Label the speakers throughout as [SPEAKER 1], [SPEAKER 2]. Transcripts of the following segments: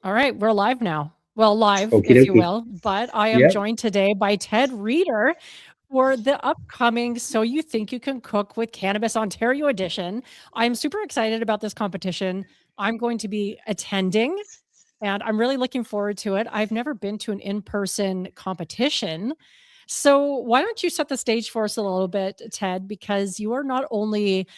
[SPEAKER 1] All right, we're live now. Well, live,
[SPEAKER 2] Okie
[SPEAKER 1] if you
[SPEAKER 2] dokie.
[SPEAKER 1] will, but I am
[SPEAKER 2] Yep.
[SPEAKER 1] joined today by Ted Reeder for the upcoming So You Think You Can Cook with Cannabis Ontario edition. I'm super excited about this competition. I'm going to be attending and I'm really looking forward to it. I've never been to an in person competition. So, why don't you set the stage for us a little bit, Ted? Because you are not only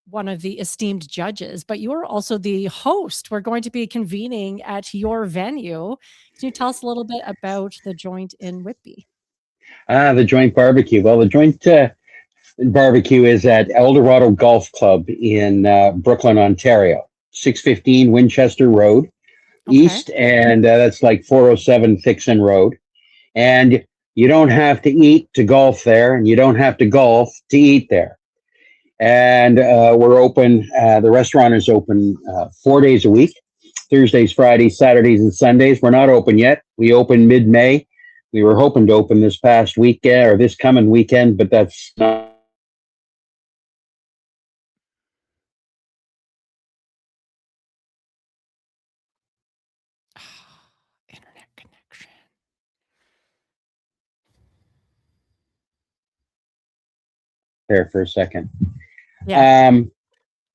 [SPEAKER 1] one of the esteemed judges, but you are also the host. We're going to be convening at your venue. Can you tell us a little bit about the joint in Whitby?
[SPEAKER 2] The Joint BBQ. Well, the Joint Barbecue is at Eldorado Golf Club in Brooklyn, Ontario, 615 Winchester Road,
[SPEAKER 1] Okay.
[SPEAKER 2] East, and that's like 407 Thixon Road. And you don't have to eat to golf there, and you don't have to golf to eat there. And we're open, the restaurant is open 4 days a week. Thursdays, Fridays, Saturdays, and Sundays. We're not open yet. We open mid-May. We were hoping to open this past weekend or this coming weekend, but that's not
[SPEAKER 1] Internet connection.
[SPEAKER 2] there for a second.
[SPEAKER 1] Yeah.
[SPEAKER 2] Um,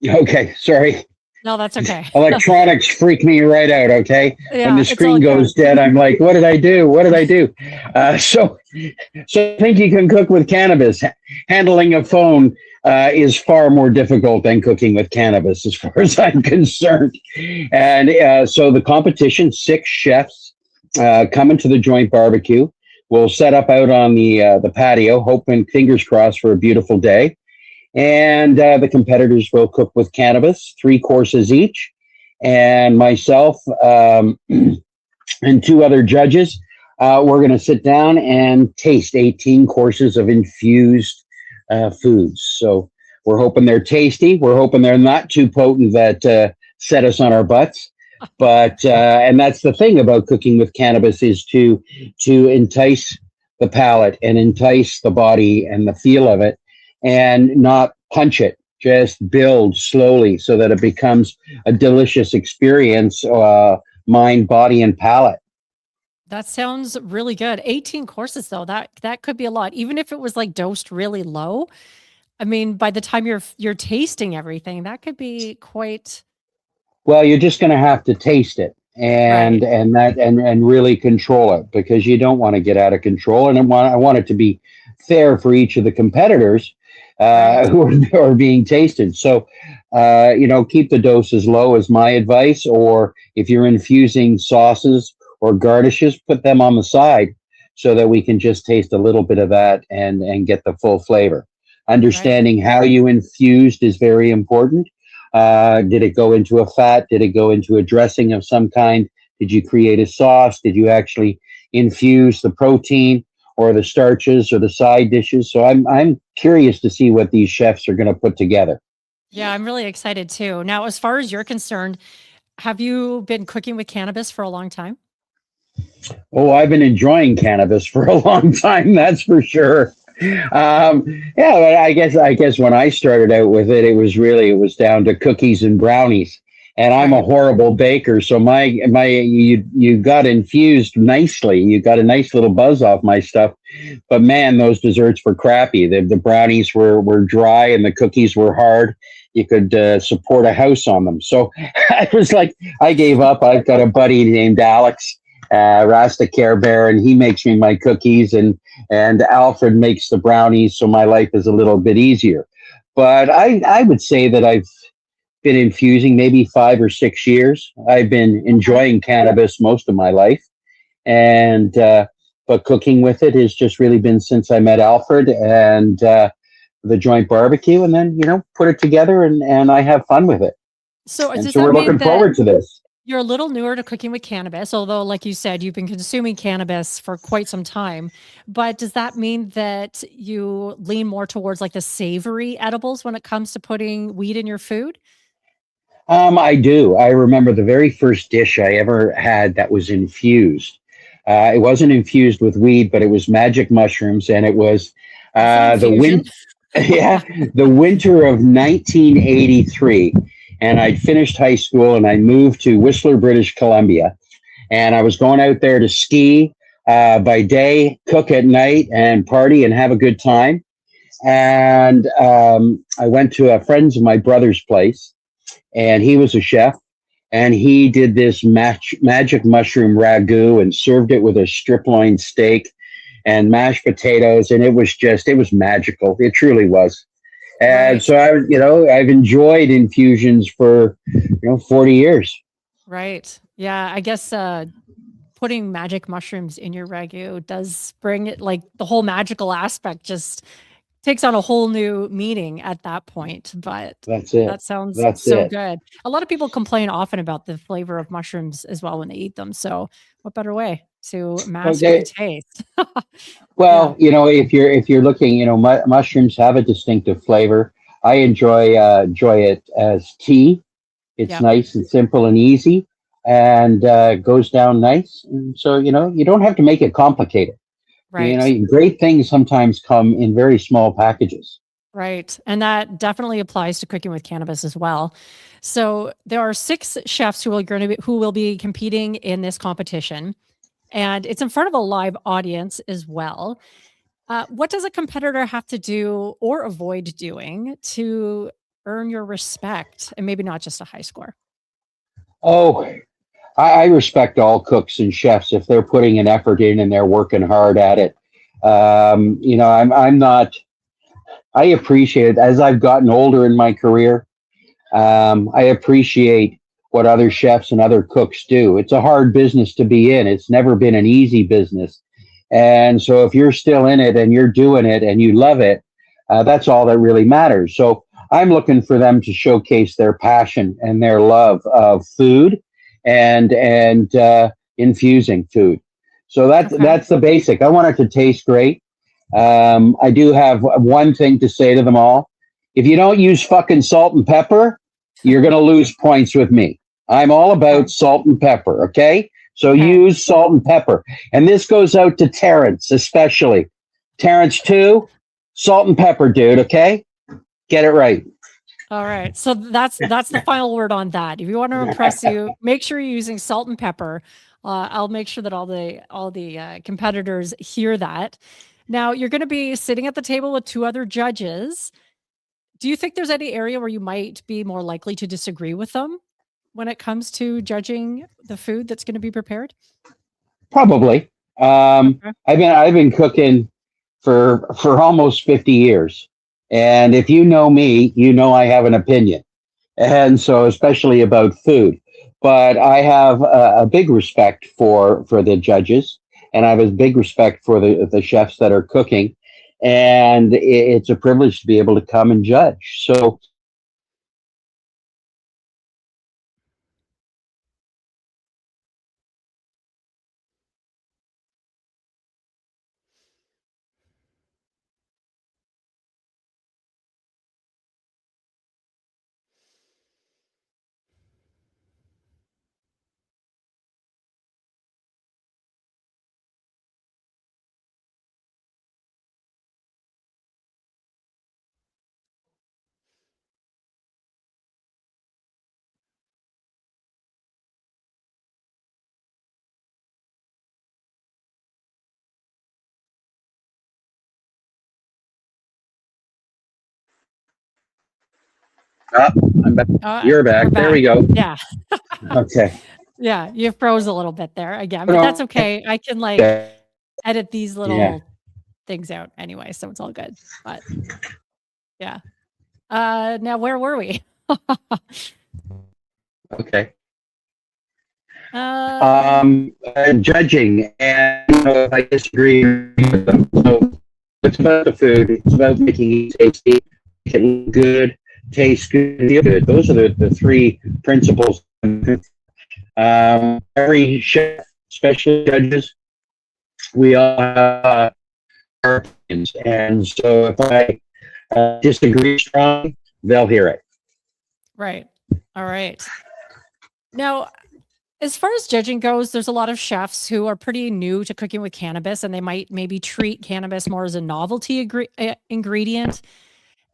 [SPEAKER 2] okay, sorry.
[SPEAKER 1] No, that's okay.
[SPEAKER 2] Electronics freak me right out. Okay, when
[SPEAKER 1] Yeah,
[SPEAKER 2] the
[SPEAKER 1] it's all
[SPEAKER 2] screen
[SPEAKER 1] good.
[SPEAKER 2] goes dead, I'm like, "What did I do? What did I do?" So I think you can cook with cannabis. Handling a phone is far more difficult than cooking with cannabis, as far as I'm concerned. And so the competition, 6 chefs coming to the Joint Barbecue. We'll set up out on the patio, hoping fingers crossed for a beautiful day. And the competitors will cook with cannabis, 3 courses each. And myself and 2 other judges, we're going to sit down and taste 18 courses of infused foods. So we're hoping they're tasty. We're hoping they're not too potent that set us on our butts. But and that's the thing about cooking with cannabis is to entice the palate and entice the body and the feel of it, and not punch it. Just build slowly so that it becomes a delicious experience, mind, body, and palate.
[SPEAKER 1] That sounds really good. 18 courses though. That could be a lot. Even if it was like dosed really low. I mean, by the time you're tasting everything, that could be quite
[SPEAKER 2] Well, you're just going to have to taste it
[SPEAKER 1] right.
[SPEAKER 2] and really control it, because you don't want to get out of control. And I want it to be fair for each of the competitors
[SPEAKER 1] Right.
[SPEAKER 2] who are being tasted. So, keep the dose as low as my advice. Or if you're infusing sauces or garnishes, put them on the side so that we can just taste a little bit of that and get the full flavor.
[SPEAKER 1] Right.
[SPEAKER 2] Understanding how you infused is very important. Did it go into a fat? Did it go into a dressing of some kind? Did you create a sauce? Did you actually infuse the protein or the starches or the side dishes? So I'm curious to see what these chefs are going to put together.
[SPEAKER 1] Yeah, I'm really excited too. Now, as far as you're concerned, have you been cooking with cannabis for a long time?
[SPEAKER 2] Oh, I've been enjoying cannabis for a long time, that's for sure. Yeah, but I guess when I started out with it, it was down to cookies and brownies, and I'm a
[SPEAKER 1] Right.
[SPEAKER 2] horrible baker, so my you got infused nicely. You got a nice little buzz off my stuff, but man, those desserts were crappy. The brownies were dry, and the cookies were hard. You could support a house on them. So I was like, I gave up. I've got a buddy named Alex. Rasta Care Bear, and he makes me my cookies, and Alfred makes the brownies, so my life is a little bit easier. But I would say that I've been infusing maybe 5 or 6 years. I've been
[SPEAKER 1] Okay.
[SPEAKER 2] enjoying cannabis most of my life, and but cooking with it has just really been since I met Alfred and the Joint Barbecue, and then put it together and I have fun with it,
[SPEAKER 1] So
[SPEAKER 2] and
[SPEAKER 1] does
[SPEAKER 2] so
[SPEAKER 1] that
[SPEAKER 2] we're
[SPEAKER 1] mean
[SPEAKER 2] looking
[SPEAKER 1] that
[SPEAKER 2] forward to this.
[SPEAKER 1] you're a little newer to cooking with cannabis, although, like you said, you've been consuming cannabis for quite some time. But does that mean that you lean more towards like the savory edibles when it comes to putting weed in your food?
[SPEAKER 2] I do. I remember the very first dish I ever had that was infused. It wasn't infused with weed, but it was magic mushrooms, and it was
[SPEAKER 1] That's an
[SPEAKER 2] the
[SPEAKER 1] infusion.
[SPEAKER 2] yeah, the winter of 1983. And I'd finished high school, and I moved to Whistler, British Columbia, and I was going out there to ski by day, cook at night, and party and have a good time. And I went to a friend's of my brother's place, and he was a chef, and he did this magic mushroom ragu and served it with a strip loin steak and mashed potatoes, and it was magical. It truly was. And
[SPEAKER 1] Right.
[SPEAKER 2] so I've enjoyed infusions for 40 years.
[SPEAKER 1] Right. Yeah. I guess putting magic mushrooms in your ragu does bring it, like, the whole magical aspect just takes on a whole new meaning at that point. But
[SPEAKER 2] That's it.
[SPEAKER 1] that sounds
[SPEAKER 2] That's
[SPEAKER 1] so
[SPEAKER 2] it.
[SPEAKER 1] good. A lot of people complain often about the flavor of mushrooms as well when they eat them. So what better way to master the
[SPEAKER 2] Okay.
[SPEAKER 1] taste? Yeah.
[SPEAKER 2] Well, if you're looking, mushrooms have a distinctive flavor. I enjoy it as tea. It's
[SPEAKER 1] Yep.
[SPEAKER 2] nice and simple and easy, and goes down nice. And so you don't have to make it complicated.
[SPEAKER 1] Right.
[SPEAKER 2] Great things sometimes come in very small packages.
[SPEAKER 1] Right. And that definitely applies to cooking with cannabis as well. So there are 6 chefs who will be competing in this competition, and it's in front of a live audience as well. What does a competitor have to do or avoid doing to earn your respect and maybe not just a high score?
[SPEAKER 2] Oh, I respect all cooks and chefs if they're putting an effort in and they're working hard at it. I'm not. I appreciate it as I've gotten older in my career. I appreciate what other chefs and other cooks do. It's a hard business to be in. It's never been an easy business. And so if you're still in it and you're doing it and you love it, that's all that really matters. So I'm looking for them to showcase their passion and their love of food and infusing food. So
[SPEAKER 1] Okay.
[SPEAKER 2] that's the basic. I want it to taste great. I do have one thing to say to them all. If you don't use fucking salt and pepper, you're going to lose points with me. I'm all
[SPEAKER 1] Okay.
[SPEAKER 2] about salt and pepper. Okay. So
[SPEAKER 1] Okay.
[SPEAKER 2] use salt and pepper. And this goes out to Terrence, especially. Terrence, too. Salt and pepper, dude. Okay. Get it right.
[SPEAKER 1] All right. So that's the final word on that. If you want to impress you, make sure you're using salt and pepper. I'll make sure that all the competitors hear that. Now you're going to be sitting at the table with 2 other judges. Do you think there's any area where you might be more likely to disagree with them when it comes to judging the food that's going to be prepared?
[SPEAKER 2] Probably.
[SPEAKER 1] Okay.
[SPEAKER 2] I've been cooking for almost 50 years. And if you know me, you know I have an opinion. And so especially about food. But I have a big respect for the judges, and I have a big respect for the chefs that are cooking. And it's a privilege to be able to come and judge. So I'm back. You're
[SPEAKER 1] We're
[SPEAKER 2] back. There
[SPEAKER 1] back.
[SPEAKER 2] we go.
[SPEAKER 1] Yeah.
[SPEAKER 2] Okay.
[SPEAKER 1] Yeah. You froze a little bit there again, but that's
[SPEAKER 2] No,
[SPEAKER 1] okay. I can
[SPEAKER 2] okay.
[SPEAKER 1] edit these
[SPEAKER 2] Yeah.
[SPEAKER 1] little things out anyway, so it's all good. But yeah. Now where were we?
[SPEAKER 2] Okay.
[SPEAKER 1] Um,
[SPEAKER 2] Judging, and if I disagree with them. So it's about the food. It's about making it tasty, make it look good, taste good, feel good. Those are the 3 principles. Every chef, especially judges, we all have our opinions, and so if I disagree strongly, they'll hear it.
[SPEAKER 1] right. All right. Now, as far as judging goes, there's a lot of chefs who are pretty new to cooking with cannabis, and they might maybe treat cannabis more as a novelty ingredient.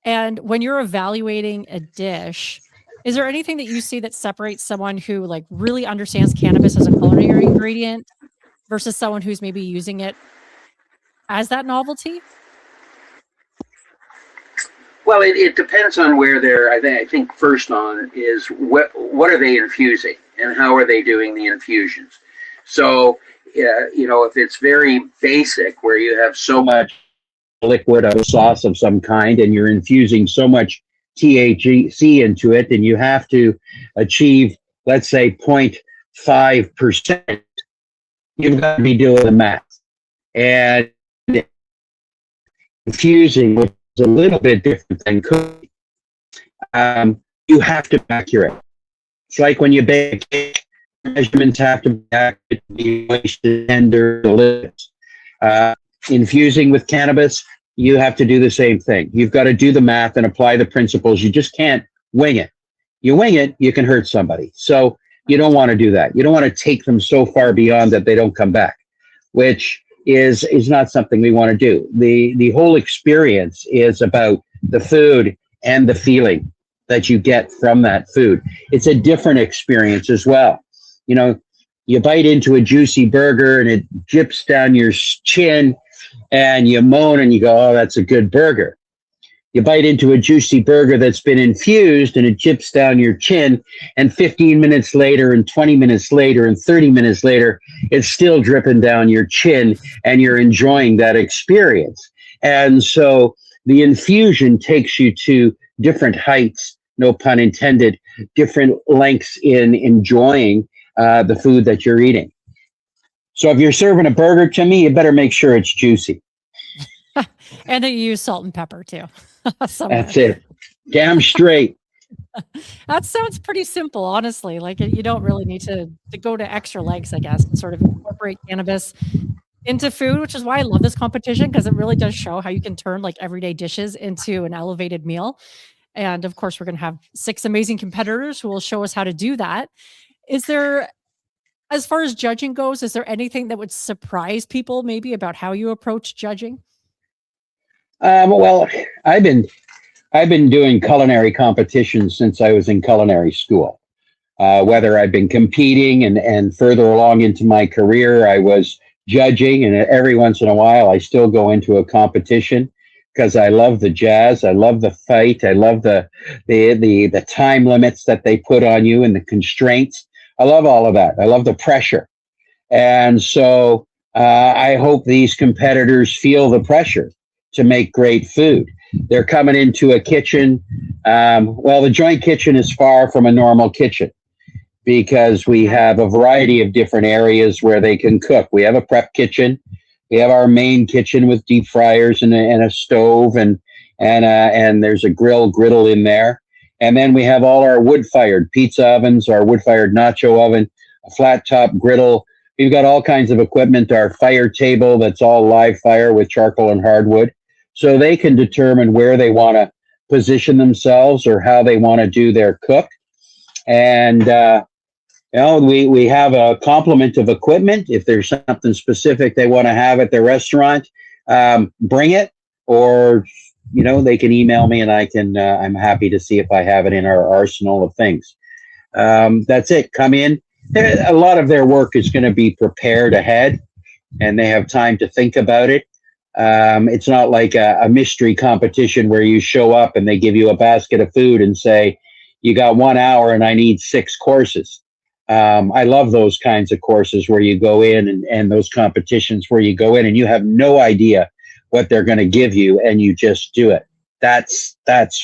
[SPEAKER 1] And when you're evaluating a dish, Is there anything that you see that separates someone who like really understands cannabis as a culinary ingredient versus someone who's maybe using it as that novelty?
[SPEAKER 2] Well, it depends on where they're. I think first on is what are they infusing and how are they doing the infusions. So, if it's very basic, where you have so much liquid of sauce of some kind and you're infusing so much THC into it, and you have to achieve, let's say, 0.5%, you've got to be doing the math. And infusing, which is a little bit different than cooking, you have to be accurate. It's like when you bake a cake, measurements have to be accurate, be moist, tender, delicious. Infusing with cannabis, you have to do the same thing. You've got to do the math and apply the principles. You just can't wing it. You wing it, you can hurt somebody. So you don't want to do that. You don't want to take them so far beyond that they don't come back, which is not something we want to do. The whole experience is about the food and the feeling that you get from that food. It's a different experience as well. You bite into a juicy burger and it drips down your chin and you moan and you go, oh, that's a good burger. You bite into a juicy burger that's been infused and it drips down your chin, and 15 minutes later and 20 minutes later and 30 minutes later, it's still dripping down your chin and you're enjoying that experience. And so the infusion takes you to different heights, no pun intended, different lengths in enjoying the food that you're eating. So if you're serving a burger to me, you better make sure it's juicy.
[SPEAKER 1] And that you use salt and pepper too.
[SPEAKER 2] That's it. Damn straight.
[SPEAKER 1] That sounds pretty simple, honestly. Like you don't really need to go to extra lengths, I guess, and sort of incorporate cannabis into food, which is why I love this competition, because it really does show how you can turn like everyday dishes into an elevated meal. And of course, we're going to have 6 amazing competitors who will show us how to do that. Is there, as far as judging goes, is there anything that would surprise people maybe about how you approach judging?
[SPEAKER 2] Well, I've been doing culinary competitions since I was in culinary school. Whether I've been competing and further along into my career, I was judging, and every once in a while, I still go into a competition because I love the jazz, I love the fight, I love the time limits that they put on you and the constraints. I love all of that. I love the pressure, and so I hope these competitors feel the pressure to make great food. They're coming into a kitchen. Well, the Joint kitchen is far from a normal kitchen because we have a variety of different areas where they can cook. We have a prep kitchen. We have our main kitchen with deep fryers and a stove, and there's a griddle in there. And then we have all our wood-fired pizza ovens, our wood-fired nacho oven, a flat-top griddle. We've got all kinds of equipment, our fire table that's all live fire with charcoal and hardwood. So they can determine where they want to position themselves or how they want to do their cook. And, we have a complement of equipment. If there's something specific they want to have at their restaurant, bring it, or, they can email me and I'm happy to see if I have it in our arsenal of things. That's it. Come in. A lot of their work is going to be prepared ahead and they have time to think about it. It's not like a mystery competition where you show up and they give you a basket of food and say, you got 1 hour and I need 6 courses. I love those kinds of courses where you go in and those competitions where you go in and you have no idea what they're going to give you and you just do it. That's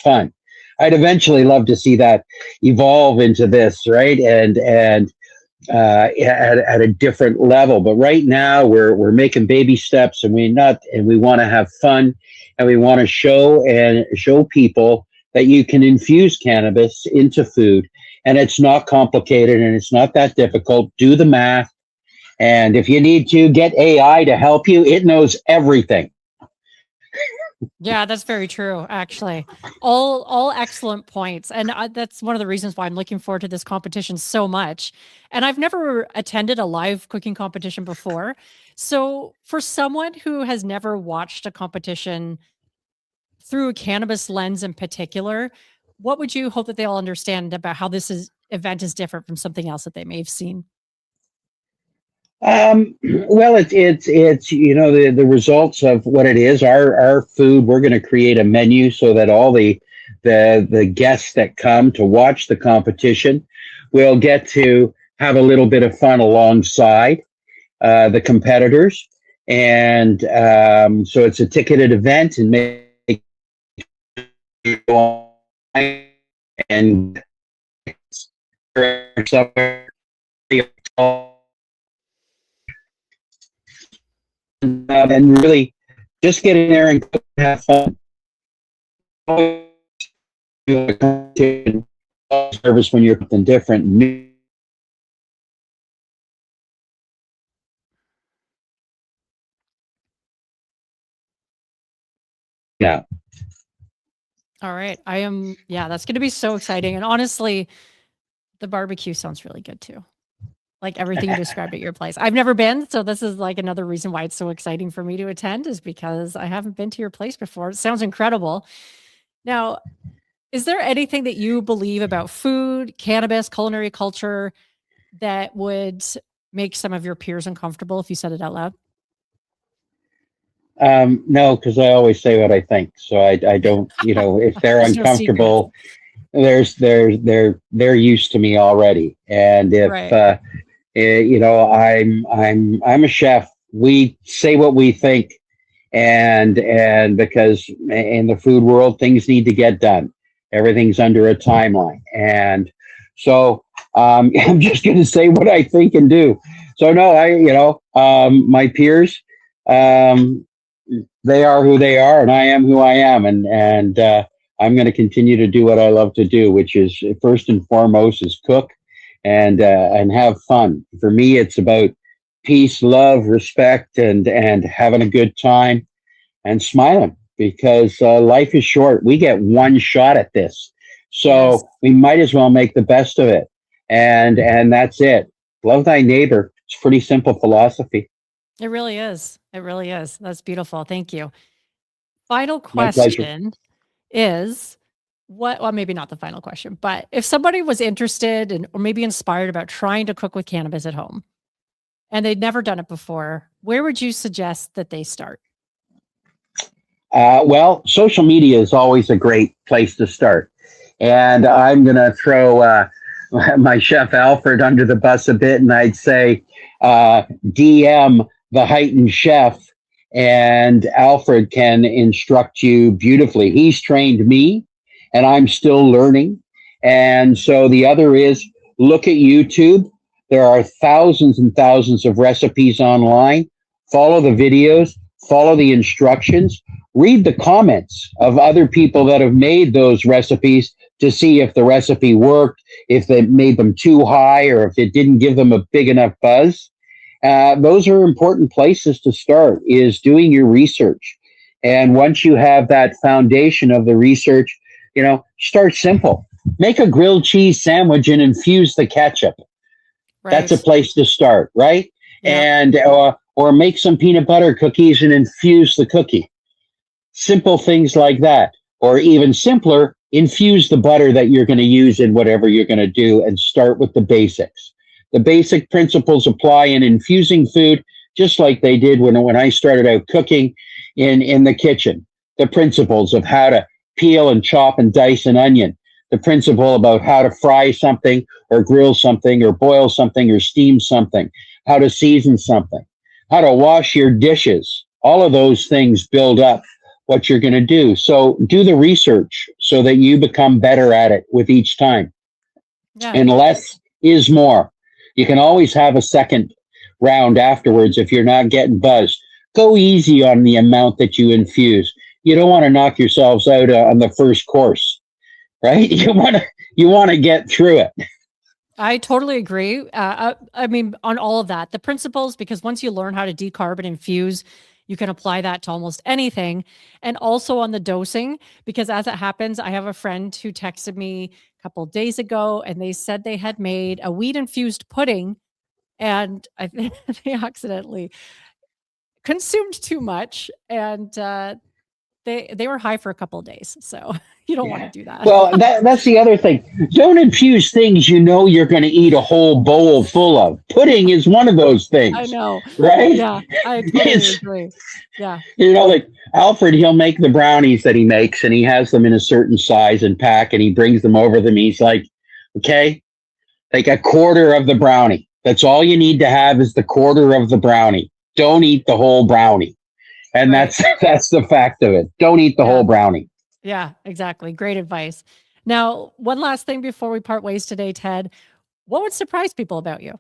[SPEAKER 2] fun. I'd eventually love to see that evolve into this, right? And at a different level. But right now we're making baby steps, and we want to have fun, and we want to show people that you can infuse cannabis into food, and it's not complicated and it's not that difficult. Do the math, and if you need to get AI to help you, it knows everything.
[SPEAKER 1] Yeah, that's very true, actually. All excellent points. And that's one of the reasons why I'm looking forward to this competition so much. And I've never attended a live cooking competition before. So for someone who has never watched a competition through a cannabis lens in particular, what would you hope that they'll understand about how event is different from something else that they may have seen?
[SPEAKER 2] Well, it's the results of what it is. Our food. We're going to create a menu so that all the guests that come to watch the competition will get to have a little bit of fun alongside the competitors, and so it's a ticketed event and make you go online and somewhere and really just get in there and have fun. Service when you're something different. Yeah.
[SPEAKER 1] All right. Yeah, that's going to be so exciting. And honestly, the barbecue sounds really good too. Like everything you described at your place. I've never been, so this is like another reason why it's so exciting for me to attend is because I haven't been to your place before. It sounds incredible. Now, is there anything that you believe about food, cannabis, culinary culture that would make some of your peers uncomfortable if you said it out loud?
[SPEAKER 2] No, because I always say what I think. So I don't, if they're
[SPEAKER 1] There's no secrets.
[SPEAKER 2] uncomfortable, they're used to me already. And if
[SPEAKER 1] Right.
[SPEAKER 2] I'm a chef. We say what we think, and because in the food world things need to get done. Everything's under a timeline, and so I'm just going to say what I think and do. So no, my peers, um, they are who they are, and I am who I am, and I'm going to continue to do what I love to do, which is first and foremost is cook and have fun. For me, it's about peace, love, respect, and having a good time and smiling because life is short. We get one shot at this,
[SPEAKER 1] Yes.
[SPEAKER 2] so we might as well make the best of it. And that's it. Love thy neighbor. It's a pretty simple philosophy.
[SPEAKER 1] It really is. It really is. That's beautiful. Thank you. Final
[SPEAKER 2] My pleasure.
[SPEAKER 1] question is well, maybe not the final question, but if somebody was interested or maybe inspired about trying to cook with cannabis at home and they'd never done it before, where would you suggest that they start?
[SPEAKER 2] Well, social media is always a great place to start. And I'm going to throw my chef Alfred under the bus a bit, and I'd say DM the heightened chef, and Alfred can instruct you beautifully. He's trained me, and I'm still learning. And so the other is look at YouTube. There are thousands and thousands of recipes online. Follow the videos, follow the instructions, read the comments of other people that have made those recipes to see if the recipe worked, if they made them too high, or if it didn't give them a big enough buzz. Those are important places to start, is doing your research. And once you have that foundation of the research, start simple. Make a grilled cheese sandwich and infuse the ketchup. That's a
[SPEAKER 1] Right.
[SPEAKER 2] place to start, right?
[SPEAKER 1] Yep.
[SPEAKER 2] And or make some peanut butter cookies and infuse the cookie. Simple things like that. Or even simpler, infuse the butter that you're going to use in whatever you're going to do and start with the basics. The basic principles apply in infusing food just like they did when I started out cooking in the kitchen. The principles of how to peel and chop and dice an onion, the principle about how to fry something or grill something or boil something or steam something, how to season something, how to wash your dishes. All of those things build up what you're going to do. So do the research so that you become better at it with each time.
[SPEAKER 1] Yeah.
[SPEAKER 2] And less is more. You can always have a second round afterwards if you're not getting buzzed. Go easy on the amount that you infuse. You don't want to knock yourselves out on the first course, right? You want to get through it.
[SPEAKER 1] I totally agree. I mean, on all of that, the principles, because once you learn how to decarb and infuse, you can apply that to almost anything. And also on the dosing, because as it happens, I have a friend who texted me a couple of days ago and they said they had made a wheat infused pudding and I think they accidentally consumed too much. And they were high for a couple of days, so you don't want to
[SPEAKER 2] Yeah.
[SPEAKER 1] do that.
[SPEAKER 2] Well, that's the other thing. Don't infuse things you know you're going to eat a whole bowl full of. Pudding is one of those
[SPEAKER 1] I
[SPEAKER 2] things,
[SPEAKER 1] know.
[SPEAKER 2] right?
[SPEAKER 1] Yeah, I totally
[SPEAKER 2] It's,
[SPEAKER 1] agree. Yeah,
[SPEAKER 2] like Alfred, he'll make the brownies that he makes and he has them in a certain size and pack and he brings them over them. He's like, okay, like a quarter of the brownie. That's all you need to have is the quarter of the brownie. Don't eat the whole brownie. And
[SPEAKER 1] right.
[SPEAKER 2] that's the fact of it. Don't eat the
[SPEAKER 1] Yeah,
[SPEAKER 2] whole brownie.
[SPEAKER 1] yeah, exactly. Great advice. Now, one last thing before we part ways today, Ted. What would surprise people about you?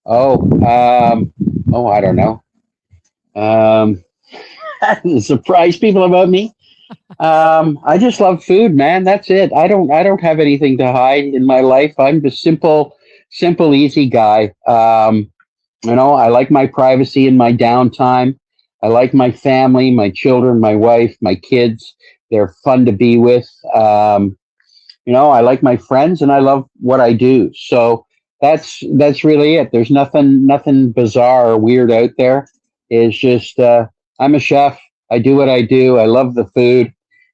[SPEAKER 2] Oh, I don't know. Um, surprise people about me. I just love food, man. That's it. I don't have anything to hide in my life. I'm the simple, easy guy. I like my privacy and my downtime. I like my family, my children, my wife, my kids. They're fun to be with. I like my friends and I love what I do. So that's really it. There's nothing bizarre or weird out there. It's just I'm a chef. I do what I do. I love the food,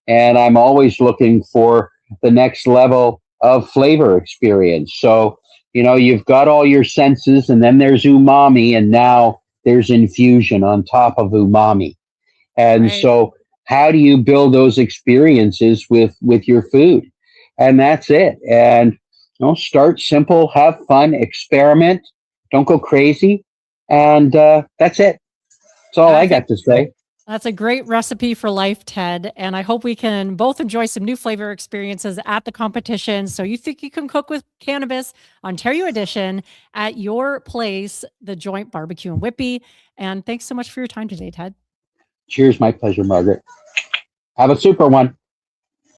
[SPEAKER 2] and I'm always looking for the next level of flavor experience. So you've got all your senses, and then there's umami, and now there's infusion on top of umami. And
[SPEAKER 1] Right.
[SPEAKER 2] so, how do you build those experiences with your food? And that's it. And start simple, have fun, experiment, don't go crazy, and that's it. That's all
[SPEAKER 1] I
[SPEAKER 2] I
[SPEAKER 1] think
[SPEAKER 2] got to say.
[SPEAKER 1] that's a great recipe for life, Ted. And I hope we can both enjoy some new flavor experiences at the competition. So you think you can cook with cannabis, Ontario edition, at your place, the Joint BBQ in Whitby. And thanks so much for your time today, Ted.
[SPEAKER 2] Cheers, my pleasure, Margaret. Have a super one.